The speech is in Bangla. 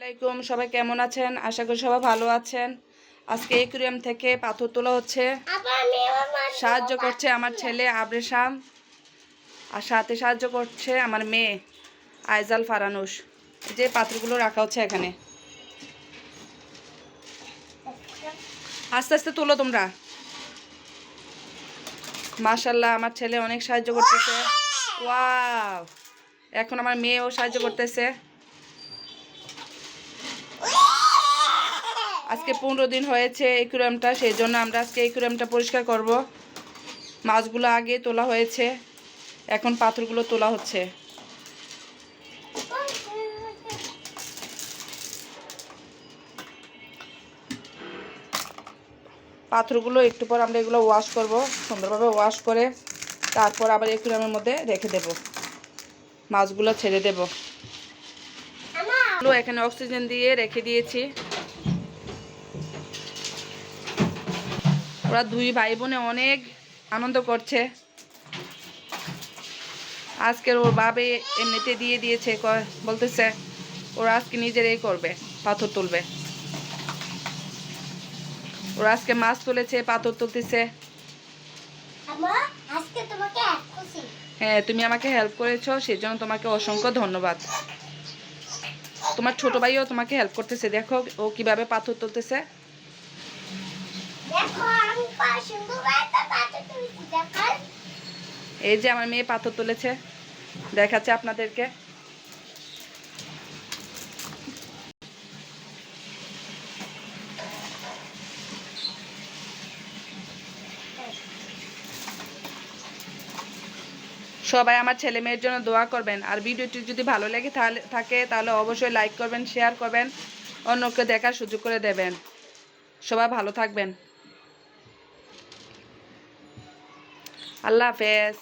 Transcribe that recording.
আসসালামাইকুম, সবাই কেমন আছেন? আশা করি সবাই ভালো আছেন। আজকে একুরিয়াম থেকে পাথর তোলা হচ্ছে। সাহায্য করছে আমার ছেলে আবরেশাম, আর সাথে সাহায্য করছে আমার মেয়ে আইজাল ফারানুস। এই যে পাথরগুলো রাখা হচ্ছে এখানে। আস্তে আস্তে তোলো তোমরা। মাশাআল্লাহ, আমার ছেলে অনেক সাহায্য করতেছে। ওয়াও, এখন আমার মেয়েও সাহায্য করতেছে। আজকে 15 দিন হয়েছে একুরিয়ামটা, সেই জন্য আমরা আজকে একুরিয়ামটা পরিষ্কার করব। মাছগুলো আগে তোলা হয়েছে, এখন পাথরগুলো তোলা হচ্ছে। পাথরগুলো একটু পর আমরা এগুলো ওয়াশ করব, সুন্দরভাবে ওয়াশ করে তারপর আবার একুরিয়ামের মধ্যে রেখে দেব, মাছগুলো ছেড়ে দেব। এখানে অক্সিজেন দিয়ে রেখে দিয়েছি। ওরা দুই ভাই বোনে অনেক আনন্দ করছে। আজকের ওর বাবে এমনিতে দিয়ে দিয়েছে, বলতেছে ওরা আজকে নিজেরাই করবে, পাথর তুলবে। ওরা আজকে মাছ তুলেছে, পাথর তুলতেছে। হ্যাঁ, তুমি আমাকে হেল্প করেছো, সেই জন্য তোমাকে অসংখ্য ধন্যবাদ। তোমার ছোট ভাইও তোমাকে হেল্প করতেছে, দেখো ও কিভাবে পাথর তুলতেছে। এই যে আমার মেয়ে পাথর তুলেছে, দেখাচ্ছে আপনাদেরকে। সবাই আমার ছেলে মেয়ের জন্য দোয়া করবেন, আর ভিডিওটি যদি ভালো লেগে তাহলে অবশ্যই লাইক করবেন, শেয়ার করবেন, অন্যকে দেখার সুযোগ করে দেবেন। সবাই ভালো থাকবেন। আল্লাহ হাফেজ।